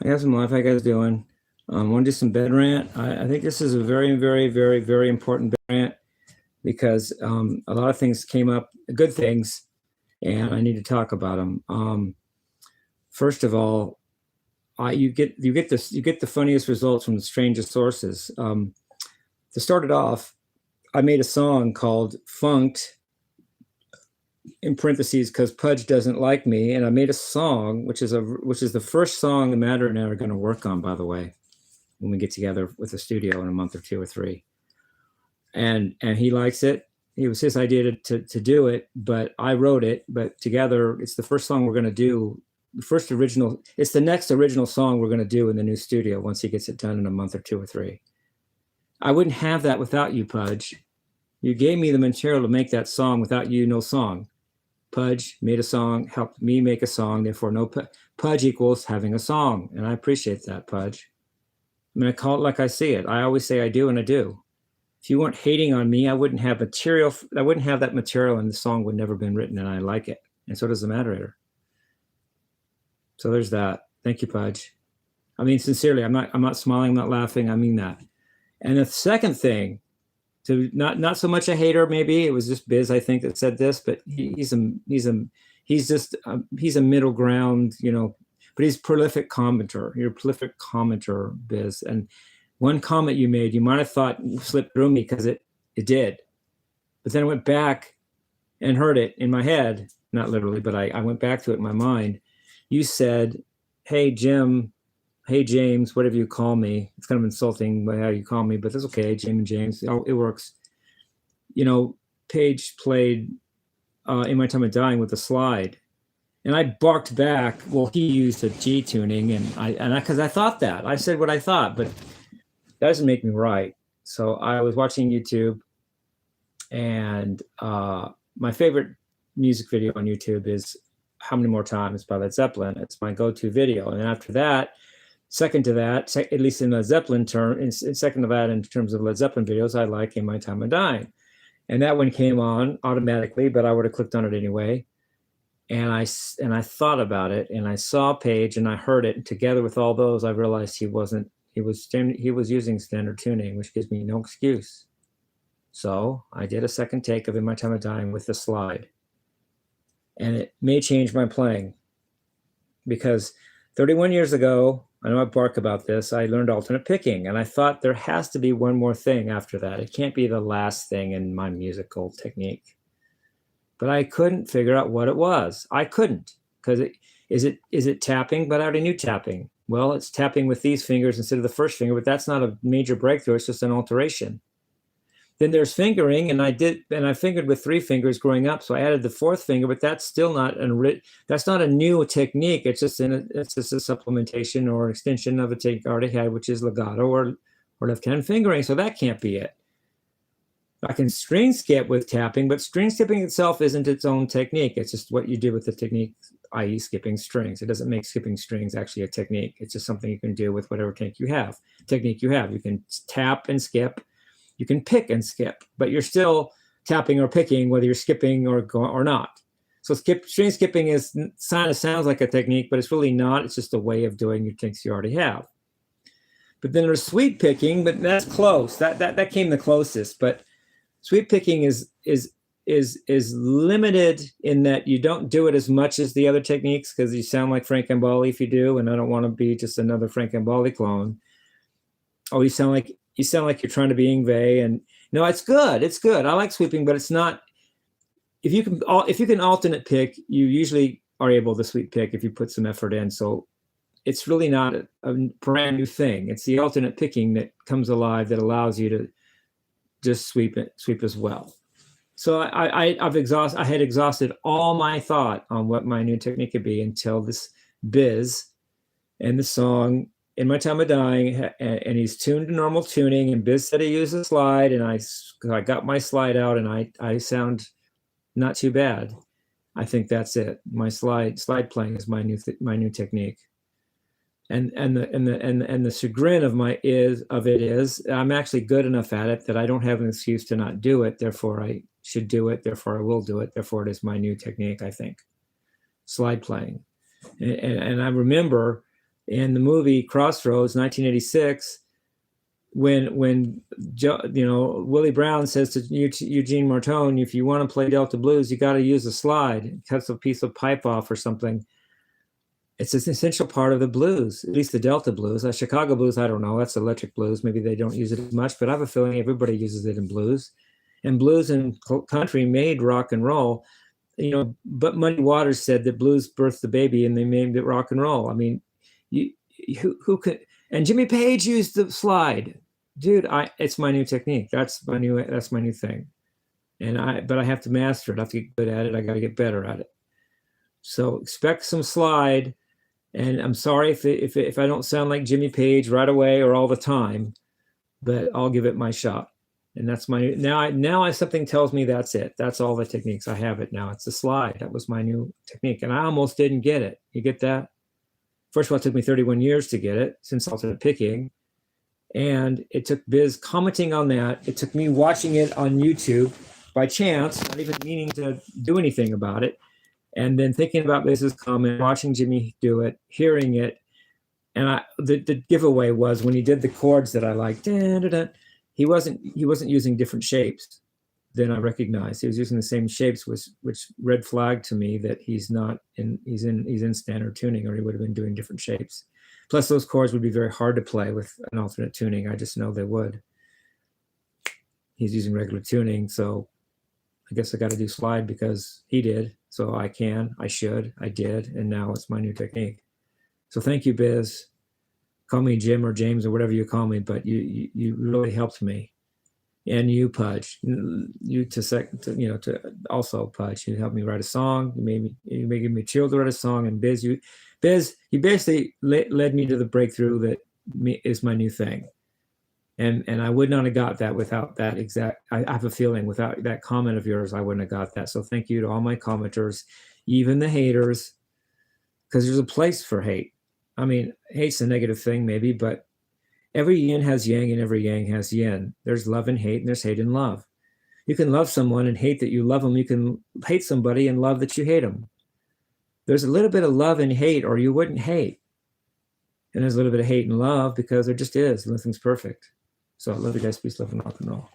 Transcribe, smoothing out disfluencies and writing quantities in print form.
I got some life. How you guys doing? Want to do some bed rant? I think this is a very, very, very, very important bed rant because a lot of things came up, good things, and I need to talk about them. First of all, you get the funniest results from the strangest sources. To start it off, I made a song called "Funked" in parentheses because Pudge doesn't like me, and I made a song which is the first song the Matter and I are going to work on, by the way, when we get together with the studio in a month or two or three. And he likes it. It was his idea to do it, but I wrote it. But together, it's the first song we're going to do. It's the next original song we're going to do in the new studio once he gets it done in a month or two or three. I wouldn't have that without you, Pudge. You gave me the material to make that song. Without you, no song. Pudge made a song, helped me make a song. Therefore, no Pudge equals having a song. And I appreciate that, Pudge. I'm going to call it like I see it. I always say I do, and I do. If you weren't hating on me, I wouldn't have material. I wouldn't have that material, and the song would never have been written, and I like it. And so does the moderator. So there's that. Thank you, Pudge. I mean, sincerely, I'm not smiling, I'm not laughing. I mean that. And the second thing, to not so much a hater, maybe it was just Biz, I think, that said this, but he's a middle ground, but he's a prolific commenter. You're a prolific commenter, Biz. And one comment you made, you might have thought slipped through me because it did. But then I went back and heard it in my head, not literally, but I went back to it in my mind. You said, "Hey, Jim, hey, James, whatever you call me." It's kind of insulting by how you call me, but that's okay. Jim and James, it works. Page played In My Time of Dying with a slide. And I barked back. Well, he used a G tuning, because I thought that. I said what I thought, but that doesn't make me right. So I was watching YouTube, and my favorite music video on YouTube is "How Many More Times" by Led Zeppelin. It's my go-to video. And after that, second to that, at least in Led Zeppelin second to that in terms of Led Zeppelin videos, I like "In My Time of Dying." And that one came on automatically, but I would have clicked on it anyway. And I thought about it, and I saw Page, and I heard it, and together with all those, I realized he was using standard tuning, which gives me no excuse. So I did a second take of "In My Time of Dying" with the slide. And it may change my playing, because 31 years ago, I know I bark about this, I learned alternate picking, and I thought there has to be one more thing after that. It can't be the last thing in my musical technique. But I couldn't figure out what it was. I couldn't, because is it tapping? But I already knew tapping. Well, it's tapping with these fingers instead of the first finger, but that's not a major breakthrough. It's just an alteration. Then there's fingering, and I fingered with 3 fingers growing up, so I added the 4th finger, but that's still not a new technique. It's just a supplementation or extension of a technique I already had, which is legato or left-hand fingering. So that can't be it. I can string skip with tapping, but string skipping itself isn't its own technique. It's just what you do with the technique, i.e. skipping strings. It doesn't make skipping strings actually a technique. It's just something you can do with whatever technique you have. You can tap and skip. You can pick and skip, but you're still tapping or picking whether you're skipping or not. So string skipping sounds like a technique, but it's really not. It's just a way of doing your techniques you already have. But then there's sweep picking, but that's close. That came the closest. But sweep picking is limited in that you don't do it as much as the other techniques, because you sound like Frank Ambali if you do, and I don't want to be just another Frank Ambali clone. Oh, you sound like you're trying to be Yngwie, and no, it's good. It's good. I like sweeping, but it's not. If you can alternate pick, you usually are able to sweep pick if you put some effort in. So it's really not a brand new thing. It's the alternate picking that comes alive that allows you to just sweep as well. So I had exhausted all my thought on what my new technique could be until this Biz and the song "In My Time of Dying," and he's tuned to normal tuning, and Biz said he used a slide, and I got my slide out, and I sound not too bad. I think that's it. My slide playing is my new technique. And the chagrin of it is I'm actually good enough at it that I don't have an excuse to not do it. Therefore, I should do it. Therefore, I will do it. Therefore, it is my new technique, I think. Slide playing. And I remember in the movie Crossroads, 1986, when Willie Brown says to Eugene Martone, if you want to play Delta blues, you got to use a slide. It cuts a piece of pipe off or something. It's an essential part of the blues, at least the Delta blues. Chicago blues, I don't know. That's electric blues. Maybe they don't use it as much, but I have a feeling everybody uses it in blues. And blues and country made rock and roll. But Muddy Waters said that blues birthed the baby, and they named it rock and roll. I mean, who could? And Jimmy Page used the slide, dude. It's my new technique. That's my new thing. But I have to master it. I have to get good at it. I got to get better at it. So expect some slide. And I'm sorry if I don't sound like Jimmy Page right away or all the time, but I'll give it my shot. And that's my now something tells me that's it. That's all the techniques. I have it now. It's the slide. That was my new technique. And I almost didn't get it. You get that? First of all, it took me 31 years to get it since alternate picking. And it took Biz commenting on that. It took me watching it on YouTube by chance, not even meaning to do anything about it. And then thinking about Biz's comment, watching Jimmy do it, hearing it. And the giveaway was when he did the chords that I liked, he wasn't using different shapes than I recognized. He was using the same shapes, which red flagged to me that he's in standard tuning, or he would have been doing different shapes. Plus those chords would be very hard to play with an alternate tuning. I just know they would. He's using regular tuning, so I guess I got to do slide because he did. So I should, I did, and now it's my new technique. So thank you, Biz. Call me Jim or James or whatever you call me, but you really helped me. And you, Pudge, to also Pudge. You helped me write a song. You may give me a chill to write a song. And Biz, you basically led me to the breakthrough that is my new thing. And I would not have got that without that exact. I have a feeling without that comment of yours, I wouldn't have got that. So thank you to all my commenters, even the haters, because there's a place for hate. I mean, hate's a negative thing, maybe, but every yin has yang and every yang has yin. There's love and hate, and there's hate and love. You can love someone and hate that you love them. You can hate somebody and love that you hate them. There's a little bit of love and hate, or you wouldn't hate. And there's a little bit of hate and love because there just is. Nothing's perfect. So I love you guys. Peace, love, and rock and roll.